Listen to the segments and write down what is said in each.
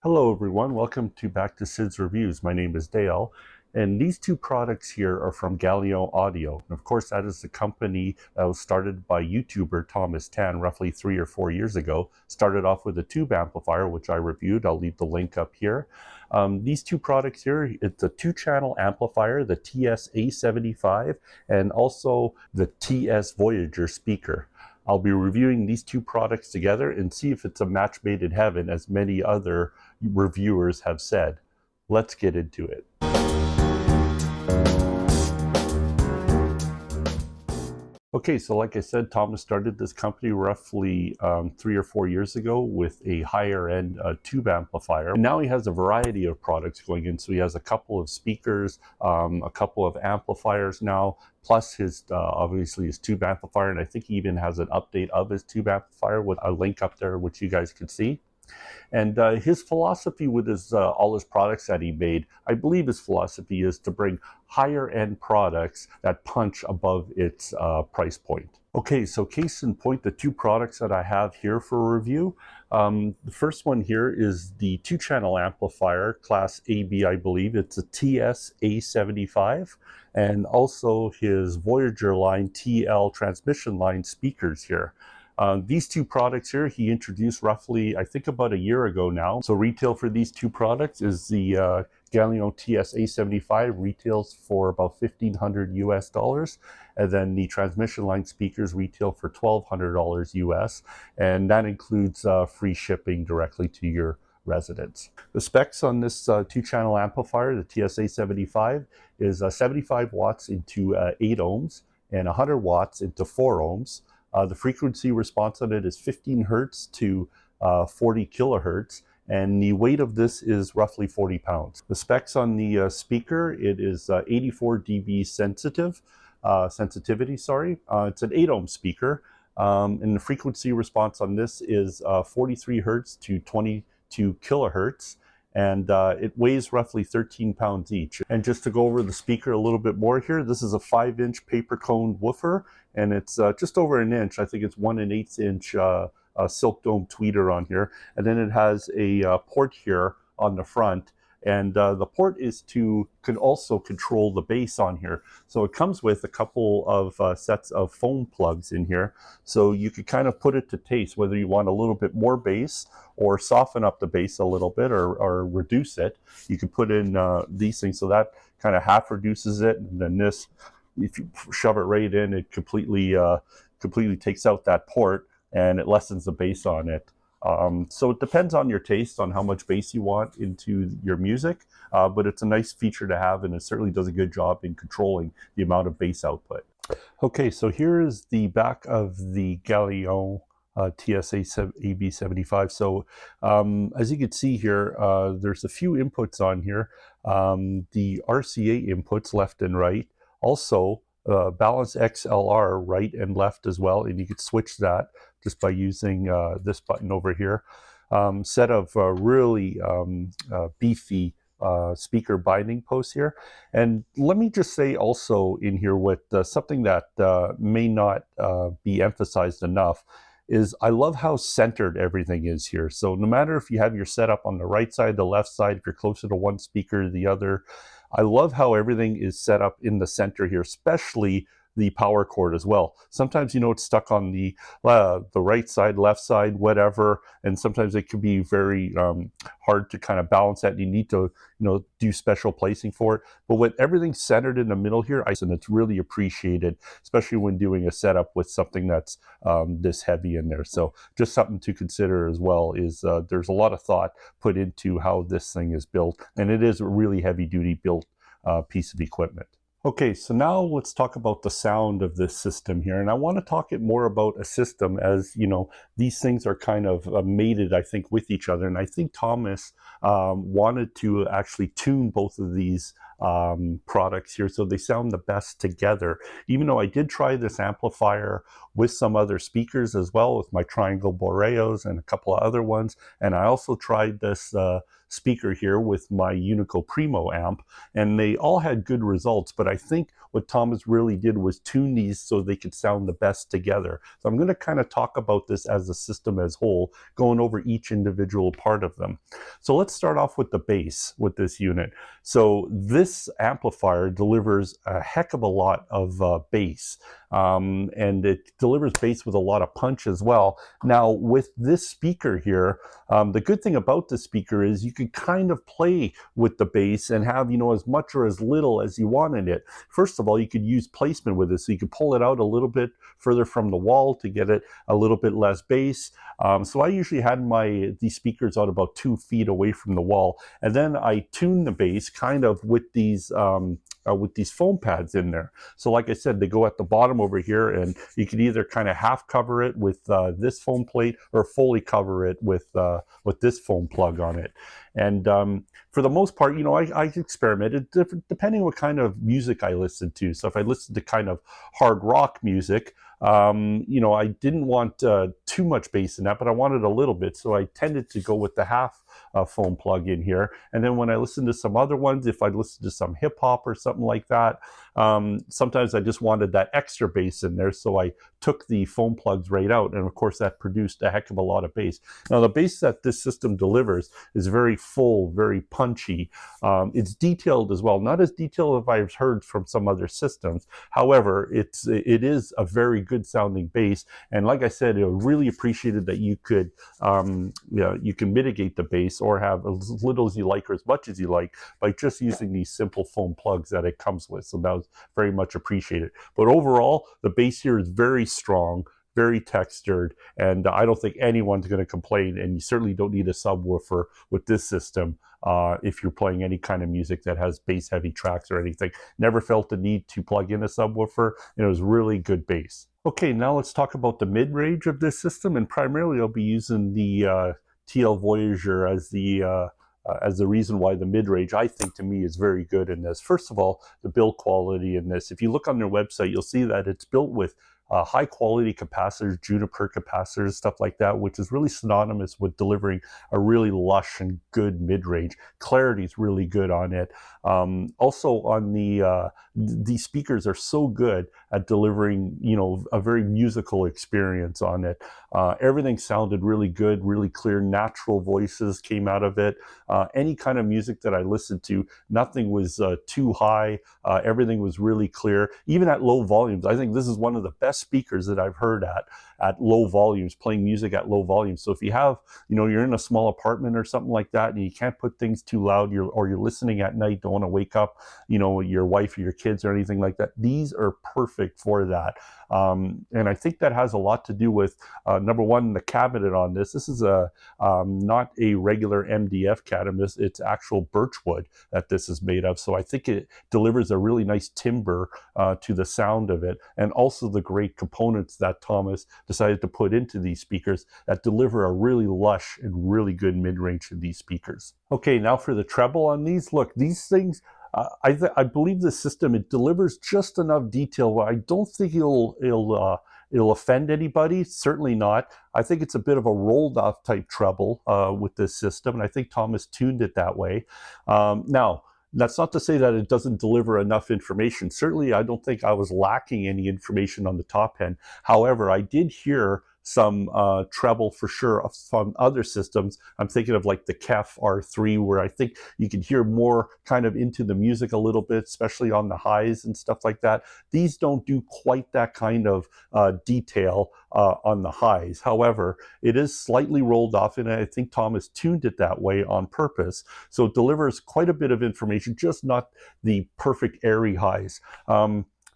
Hello everyone, welcome to Back to Sid's Reviews. My name is Dale, and these two products here are from Galion Audio. And of course, that is the company that was started by YouTuber Thomas Tan roughly 3 or 4 years ago. Started off with a tube amplifier, which I reviewed. I'll leave the link up here. These two products here, it's a 2-channel amplifier, the TS75, and also the TS Voyager speaker. I'll be reviewing these two products together and see if it's a match made in heaven, as many other reviewers have said. Let's get into it. Okay, so like I said, Thomas started this company roughly 3 or 4 years ago with a higher end tube amplifier. And now he has a variety of products going in. So he has a couple of speakers, a couple of amplifiers now, plus his obviously his tube amplifier. And I think he even has an update of his tube amplifier with a link up there, which you guys can see. And his philosophy with his all his products that he made, I believe his philosophy is to bring higher end products that punch above its price point. Okay, so case in point, the two products that I have here for review. The first one here is the 2-channel amplifier, class AB, I believe. It's a TS75, and also his Voyager line TL transmission line speakers here. These two products here, he introduced roughly, I think about a year ago now. So retail for these two products is the Galion TS75 retails for about $1,500 US, and then the transmission line speakers retail for $1,200 US, and that includes free shipping directly to your residence. The specs on this 2-channel amplifier, the TS75, is 75 watts into 8 ohms and 100 watts into 4 ohms. The frequency response on it is 15 hertz to 40 kilohertz, and the weight of this is roughly 40 pounds. The specs on the speaker, it is 84 dB sensitivity. It's an 8 ohm speaker, and the frequency response on this is 43 hertz to 22 kilohertz. And it weighs roughly 13 pounds each. And just to go over the speaker a little bit more here, this is a 5-inch paper cone woofer, and it's just over an inch. I think it's 1 1/8 inch silk dome tweeter on here. And then it has a port here on the front. And the port is can also control the bass on here. So it comes with a couple of sets of foam plugs in here. So you could kind of put it to taste, whether you want a little bit more bass or soften up the bass a little bit or reduce it. You can put in these things, so that kind of half reduces it. And then this, if you shove it right in, it completely takes out that port and it lessens the bass on it. So it depends on your taste on how much bass you want into your music, but it's a nice feature to have, and it certainly does a good job in controlling the amount of bass output. Okay, so here is the back of the Galion TS75. So as you can see here, there's a few inputs on here. The RCA inputs left and right. Also, balance XLR right and left as well, and you could switch that just by using this button over here. Set of really beefy speaker binding posts here. And let me just say also in here with something that may not be emphasized enough is I love how centered everything is here. So no matter if you have your setup on the right side, the left side, if you're closer to one speaker or the other, I love how everything is set up in the center here, especially the power cord as well. Sometimes, it's stuck on the right side, left side, whatever, and sometimes it can be very hard to kind of balance that. You need to, do special placing for it. But with everything centered in the middle here, and it's really appreciated, especially when doing a setup with something that's this heavy in there. So just something to consider as well is there's a lot of thought put into how this thing is built, and it is a really heavy-duty built piece of equipment. Okay, so now let's talk about the sound of this system here. And I want to talk it more about a system, as these things are kind of mated, I think, with each other. And I think Thomas wanted to actually tune both of these products here so they sound the best together. Even though I did try this amplifier with some other speakers as well, with my Triangle Boreos and a couple of other ones. And I also tried this speaker here with my Unico Primo amp, and they all had good results, but I think what Thomas really did was tune these so they could sound the best together. So I'm going to kind of talk about this as a system as whole, going over each individual part of them. So let's start off with the bass with this unit. So this amplifier delivers a heck of a lot of bass, and it delivers bass with a lot of punch as well. Now with this speaker here, the good thing about this speaker is you can kind of play with the bass and have, you know, as much or as little as you want in it. First of all, you could use placement with this, so you could pull it out a little bit further from the wall to get it a little bit less bass. So I usually had these speakers out about 2 feet away from the wall, and then I tune the bass kind of with these foam pads in there. So like I said, they go at the bottom over here, and you can either kind of half cover it with this foam plate or fully cover it with this foam plug on it. And for the most part, you know, I experimented depending what kind of music I listened to. So if I listened to kind of hard rock music, you know, I didn't want too much bass in that, but I wanted a little bit, so I tended to go with the half foam plug in here. And then when I listened to some other ones, if I listened to some hip hop or something like that, sometimes I just wanted that extra bass in there, so I took the foam plugs right out, and of course that produced a heck of a lot of bass. Now the bass that this system delivers is very full, very punchy. It's detailed as well, not as detailed as I've heard from some other systems. However, it is a very good sounding bass, and like I said, I really appreciated that you could you can mitigate the bass or have as little as you like or as much as you like by just using these simple foam plugs that it comes with. So that was very much appreciated. But overall, the bass here is very strong, very textured, and I don't think anyone's going to complain, and you certainly don't need a subwoofer with this system if you're playing any kind of music that has bass heavy tracks or anything. Never felt the need to plug in a subwoofer, and it was really good bass. Okay, now let's talk about the mid-range of this system, and primarily I'll be using the TL Voyager as the reason why the mid-range, I think, to me, is very good in this. First of all, the build quality in this. If you look on their website, you'll see that it's built with high quality capacitors, juniper capacitors, stuff like that, which is really synonymous with delivering a really lush and good mid-range. Clarity is really good on it. Also on these speakers are so good at delivering, you know, a very musical experience on it. Everything sounded really good, really clear, natural voices came out of it. Any kind of music that I listened to, nothing was too high. Everything was really clear, even at low volumes. I think this is one of the best speakers that I've heard at low volumes, playing music at low volumes. So if you have, you know, you're in a small apartment or something like that, and you can't put things too loud, or you're listening at night, don't want to wake up, you know, your wife or your kids or anything like that, these are perfect for that. And I think that has a lot to do with, number one, the cabinet on this. This is not a regular MDF cabinet, it's actual birchwood that this is made of. So I think it delivers a really nice timbre to the sound of it, and also the great components that Thomas decided to put into these speakers that deliver a really lush and really good mid-range to these speakers. Okay, now for the treble on these. Look, these things, I believe the system, it delivers just enough detail where I don't think it'll offend anybody. Certainly not. I think it's a bit of a rolled off type treble with this system, and I think Thomas tuned it that way. Now, that's not to say that it doesn't deliver enough information. Certainly, I don't think I was lacking any information on the top end. However, I did hear some treble for sure from other systems. I'm thinking of like the KEF R3, where I think you can hear more kind of into the music a little bit, especially on the highs and stuff like that. These don't do quite that kind of detail on the highs. However, it is slightly rolled off, and I think Thomas tuned it that way on purpose. So it delivers quite a bit of information, just not the perfect airy highs.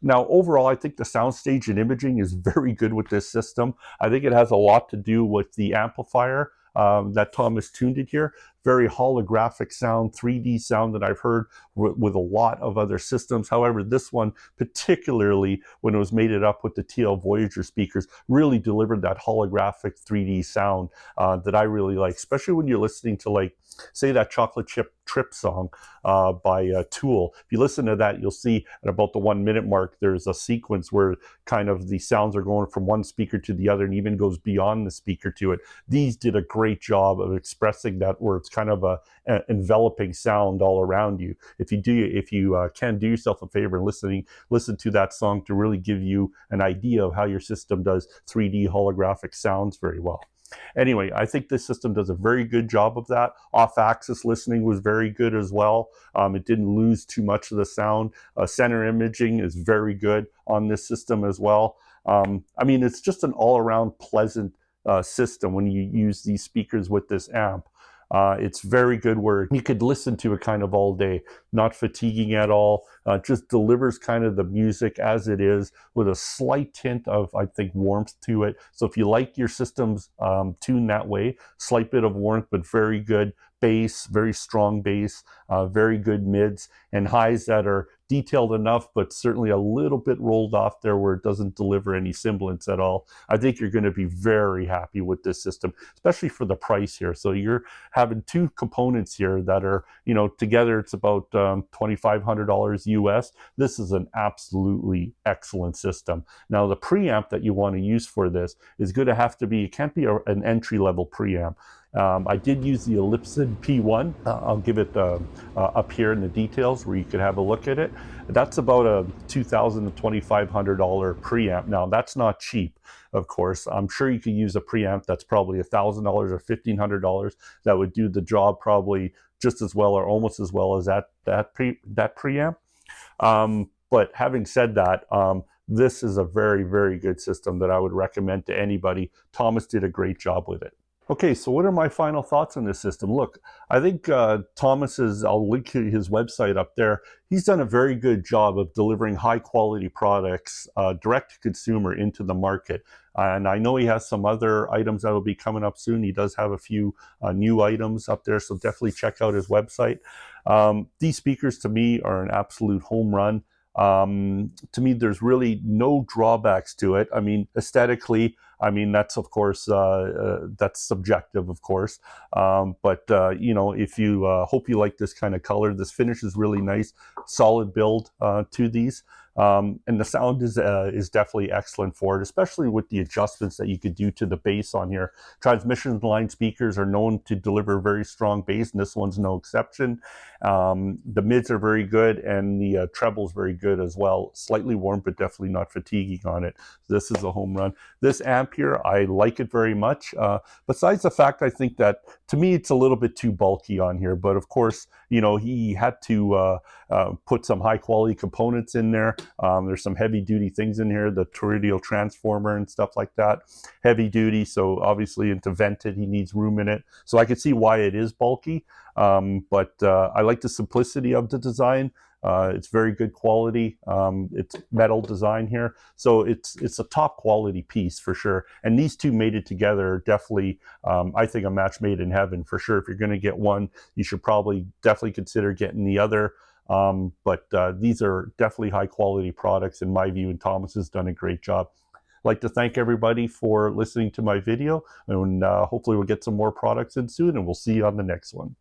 Now, overall, I think the soundstage and imaging is very good with this system. I think it has a lot to do with the amplifier that Thomas tuned it here. Very holographic sound, 3D sound that I've heard with a lot of other systems. However, this one, particularly when it was mated up with the TL Voyager speakers, really delivered that holographic 3D sound that I really like, especially when you're listening to, like, say, that chocolate chip Trip song by Tool. If you listen to that, you'll see at about the 1 minute mark, there's a sequence where kind of the sounds are going from one speaker to the other and even goes beyond the speaker to it. These did a great job of expressing that, where it's kind of a enveloping sound all around you. If you can do yourself a favor and listen to that song to really give you an idea of how your system does 3D holographic sounds very well. Anyway, I think this system does a very good job of that. Off-axis listening was very good as well. It didn't lose too much of the sound. Center imaging is very good on this system as well. I mean, it's just an all-around pleasant system when you use these speakers with this amp. It's very good where you could listen to it kind of all day, not fatiguing at all. Just delivers kind of the music as it is with a slight tint of, I think, warmth to it. So if you like your systems tuned that way, slight bit of warmth, but very good bass, very strong bass, very good mids and highs that are detailed enough, but certainly a little bit rolled off there where it doesn't deliver any semblance at all. I think you're going to be very happy with this system, especially for the price here. So you're having two components here that are, you know, together it's about $2,500 US. This is an absolutely excellent system. Now the preamp that you want to use for this is going to have to be, it can't be an entry-level preamp. I did use the Elipson P1. I'll give it up here in the details where you can have a look at it. That's about a $2,000 to $2,500 preamp. Now that's not cheap, of course. I'm sure you could use a preamp that's probably $1,000 or $1,500 that would do the job probably just as well or almost as well as that preamp. But having said that, this is a very, very good system that I would recommend to anybody. Thomas did a great job with it. Okay, so what are my final thoughts on this system? Look, I think Thomas's, I'll link to his website up there. He's done a very good job of delivering high quality products direct to consumer into the market. And I know he has some other items that will be coming up soon. He does have a few new items up there, so definitely check out his website. These speakers to me are an absolute home run. To me, there's really no drawbacks to it. I mean, aesthetically, I mean, that's of course, that's subjective, of course. But you know, if you hope you like this kind of color, this finish is really nice, solid build to these. And the sound is definitely excellent for it, especially with the adjustments that you could do to the bass on here. Transmission line speakers are known to deliver very strong bass, and this one's no exception. The mids are very good, and the treble is very good as well. Slightly warm, but definitely not fatiguing on it. This is a home run. This amp here, I like it very much. Besides the fact, I think that to me it's a little bit too bulky on here, but of course, you know, he had to put some high quality components in there. There's some heavy duty things in here, the toroidal transformer and stuff like that. Heavy duty, so obviously to vent it, he needs room in it. So I could see why it is bulky, but I like the simplicity of the design. It's very good quality. It's metal design here, so it's a top quality piece for sure. And these two mated together are definitely, I think, a match made in heaven for sure. If you're going to get one, you should probably definitely consider getting the other. But these are definitely high quality products in my view, and Thomas has done a great job. I'd like to thank everybody for listening to my video, and hopefully we'll get some more products in soon, and we'll see you on the next one.